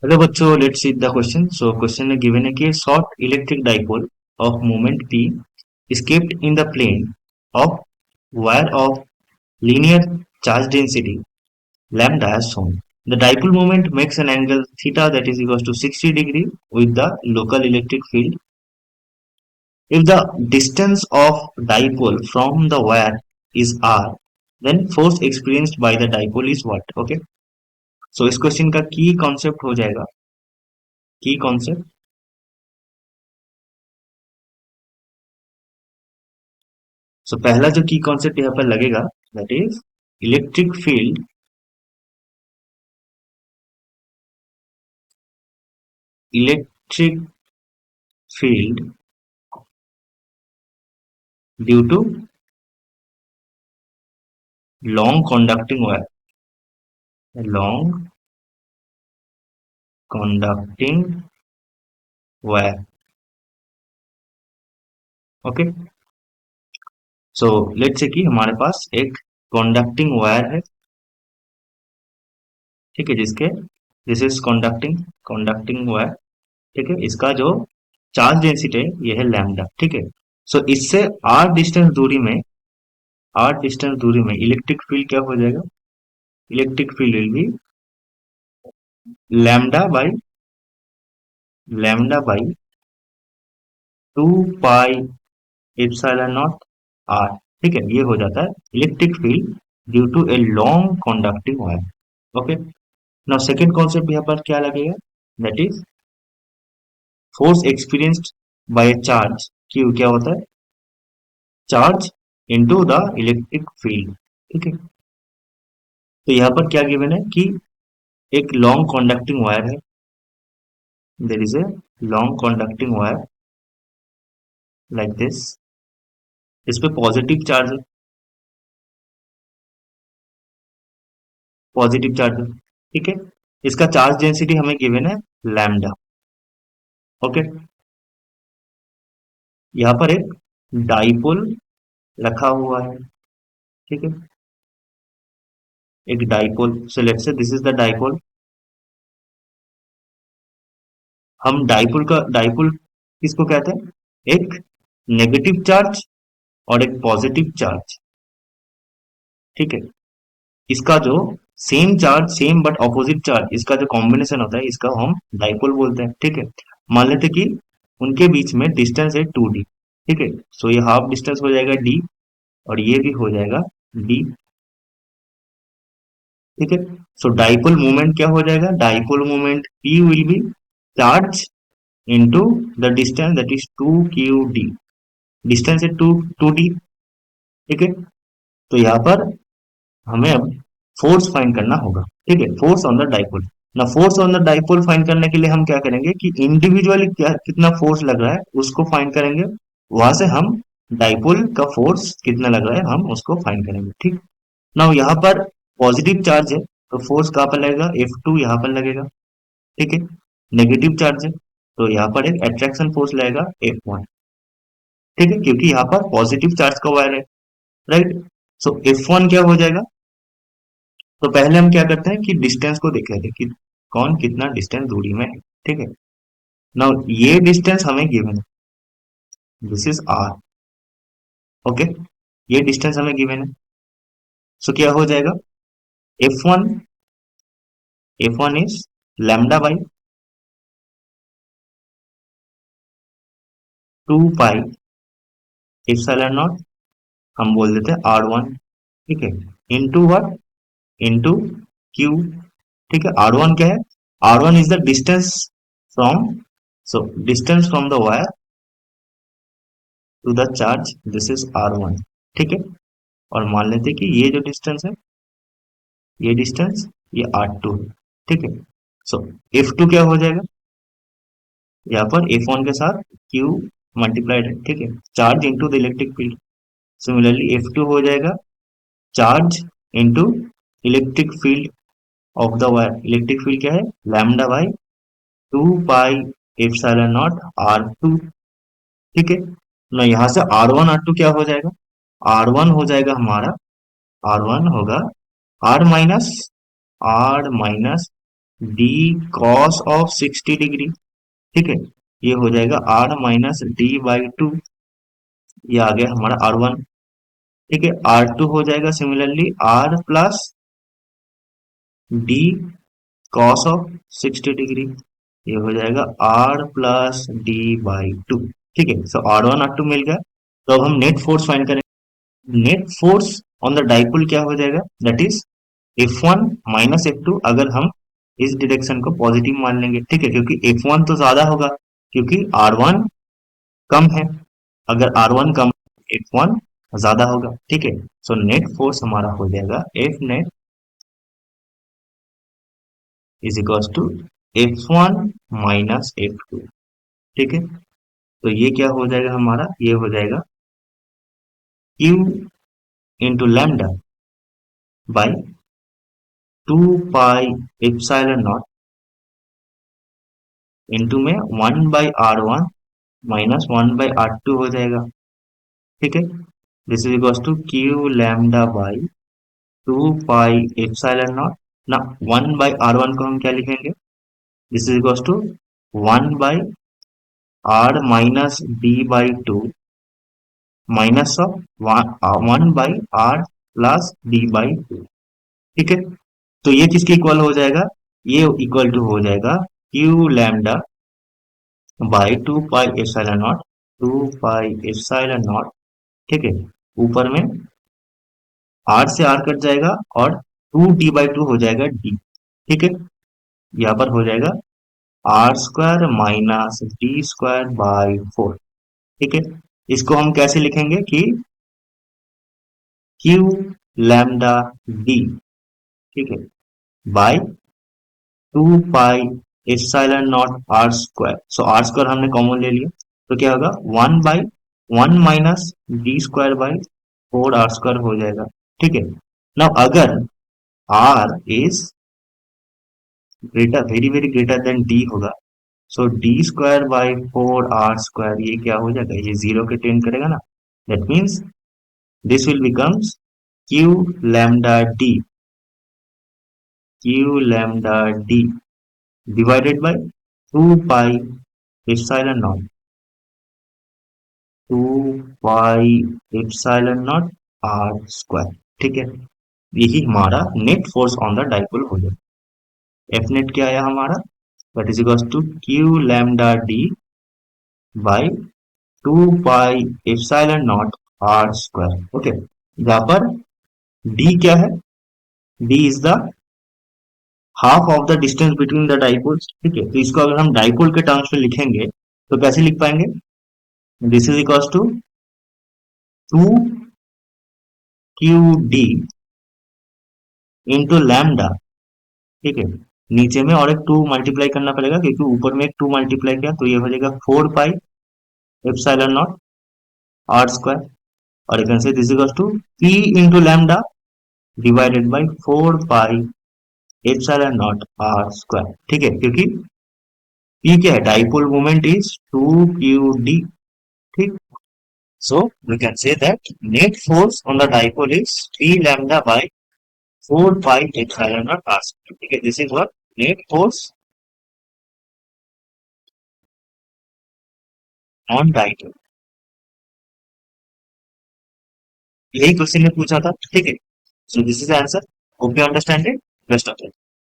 Hello बच्चों, let's see the question. So question में given है कि short electric dipole of moment p is kept in the plane of wire of linear charge density lambda as shown. The dipole moment makes an angle theta that is equals to 60 degree with the local electric field. If the distance of dipole from the wire is r, then force experienced by the dipole is what? Okay. So इस question का की concept हो जाएगा. की concept. सो पहला जो की concept यहाँ पर लगेगा that is electric field. Electric field due to long conducting wire. Long conducting wire. Okay. So let's say कि हमारे पास एक कंडक्टिंग वायर है. ठीक है, जिसके this is conducting conducting wire. ठीक है, इसका जो चार्ज डेंसिटी है ये है लैम्डा. ठीक है. सो इससे आर डिस्टेंस दूरी में इलेक्ट्रिक फील्ड क्या हो जाएगा? Electric field will be lambda by lambda by 2 pi epsilon naught R. ठीक है, ये हो जाता है electric field due to a long conducting wire. Okay. Now second concept यहाँ पर क्या लगेगा? That is force experienced by a charge. Q क्या होता है? Charge into the electric field. ठीक है. तो यहाँ पर क्या गिवन है कि एक लॉन्ग कंडक्टिंग वायर है. There is a long conducting wire like this. इस पे पॉजिटिव चार्ज है. पॉजिटिव चार्ज है. ठीक है. इसका चार्ज डेंसिटी हमें गिवन है लैम्डा. ओके. यहाँ पर एक डाइपोल रखा हुआ है. ठीक है, एक डाइपोल. सो लेट्स से दिस इज द डाइपोल. हम डाइपोल किसको कहते हैं? एक नेगेटिव चार्ज और एक पॉजिटिव चार्ज. ठीक है. इसका जो same charge same but opposite charge इसका जो कॉम्बिनेशन होता है इसका हम डाइपोल बोलते हैं. ठीक है. मान लेते कि उनके बीच में डिस्टेंस है 2d. ठीक है. सो ये हाफ डिस्टेंस हो जाएगा d और ये भी हो जाएगा d. ठीक है. सो डाइपोल मोमेंट क्या हो जाएगा? Dipole moment p will be charge into the distance that is 2qd. Distance है 2d. ठीक है. तो यहाँ पर हमें अब फोर्स फाइंड करना होगा. ठीक है, फोर्स ऑन द डाइपोल. ना force on the dipole find करने के लिए हम क्या करेंगे कि इंडिविजुअली क्या कितना फोर्स लग रहा है उसको फाइंड करेंगे. वहां से हम डाइपोल का फोर्स कितना लग रहा है हम उसको फाइंड करेंगे. ठीक. ना यहाँ पर पॉजिटिव चार्ज है तो फोर्स कहाँ पर लगेगा? F2 यहाँ पर लगेगा. ठीक है. नेगेटिव चार्ज है तो यहाँ पर एक अट्रैक्शन फोर्स लगेगा F1. ठीक है, क्योंकि यहाँ पर पॉजिटिव चार्ज का वायर है. राइट. सो F1 क्या हो जाएगा? तो पहले हम क्या करते हैं कि डिस्टेंस को देख लेते हैं कि कौन कितना डिस्टेंस दूरी में है. ठीक है. नाउ ये डिस्टेंस हमें गिवन है. This is R. ओके. ये डिस्टेंस हमें गिवन है. सो क्या हो जाएगा? F1 F1 is lambda by 2 pi epsilon naught. हम बोल देते हैं R1. ठीक है. Into what? Into Q. ठीक है. R1 क्या है? R1 is the distance from. So distance from the wire to the charge. This is R1. ठीक है. और मान लेते हैं कि ये जो डिस्टेंस है ये डिस्टेंस ये R2 है. ठीक है. सो F2 क्या हो जाएगा? यहाँ पर F1 के साथ Q मल्टीप्लाइड है. ठीक है. Charge into the electric field. Similarly F2 हो जाएगा charge into electric field of the wire. Electric field क्या है? Lambda by 2 pi epsilon not R2. ठीक है. ना यहाँ से R1 R2 क्या हो जाएगा? R1 हो जाएगा हमारा. R1 होगा R minus D cos of 60 degree. ठीक है, ये हो जाएगा R minus D by two. ये आ गया हमारा R1। ठीक है, R2 हो जाएगा similarly R plus D cos of 60 degree. ये हो जाएगा R plus D by two. ठीक है, सो R1 R2 मिल गया। तो अब हम नेट फोर्स फाइंड करेंगे। Net force on the dipole क्या हो जाएगा, that is F1 minus F2, अगर हम इस डायरेक्शन को पॉजिटिव मान लेंगे। ठीक है, क्योंकि F1 तो ज्यादा होगा, क्योंकि R1 कम है। अगर R1 कम, F1 ज्यादा होगा। ठीक है, सो नेट फोर्स हमारा हो जाएगा F net is equal to F1 minus F2। ठीक है, तो ये क्या हो जाएगा हमारा, ये हो जाएगा Q into lambda by 2 pi epsilon naught into में 1/R1 माइनस 1/R2 हो जाएगा। ठीक है, this is equal to Q lambda by 2 pi epsilon naught ना। 1/R1 को हम क्या लिखेंगे, this is equal to 1/R minus D by two minus of 1/R plus D by two. ठीक है, तो ये किसके इक्वल हो जाएगा, ये इक्वल टू हो जाएगा Q lambda by 2 pi epsilon naught. 2 pi epsilon not. ठीक है, ऊपर में R से R कट जाएगा और 2D/2 हो जाएगा D। ठीक है, यहाँ पर हो जाएगा R² माइनस D² बाई 4। ठीक है, इसको हम कैसे लिखेंगे कि Q लैम्डा D। ठीक है, by 2 pi epsilon naught R²। So R² हमने कॉमन ले लिया, तो क्या होगा 1/1 माइनस D² बाई 4 R² हो जाएगा। ठीक है, नाउ अगर R is greater, very very greater than D होगा, सो D² बाई 4 R², ये क्या हो जाएगा, ये जीरो के टेंड करेगा ना। That means this will becomes Q lambda D, Q lambda D divided by 2 pi epsilon naught. 2 pi epsilon naught R²। ठीक है, यही हमारा net force on the dipole हो जाएगा। एफ नेट क्या आया हमारा, that is equal to Q lambda D by 2 pi epsilon naught R²। Okay, यहाँ पर D क्या है, D is the half of the distance between the dipoles. ठीक है, तो इसको अगर हम डाइपोल के टर्म्स में लिखेंगे तो कैसे लिख पाएंगे, this is equal to 2QD into lambda. ठीक है, नीचे में और एक 2 मल्टीप्लाई करना पड़ेगा, क्योंकि ऊपर में एक 2 मल्टीप्लाई किया, तो ये हो जाएगा 4 पाई एप्सिलॉन नॉट R²। और you can say this equal to P into lambda divided by 4 pi epsilon naught R²। ठीक है, क्योंकि P क्या है, डाइपोल मोमेंट इज 2QD। ठीक, so we can say that net force on the dipole is 3 lambda by 4 pi epsilon naught r square. ठीक है, this is what net force on dipole। यही question ने पूछा था। ठीक है, so this is the answer, hope you understand it, best of luck।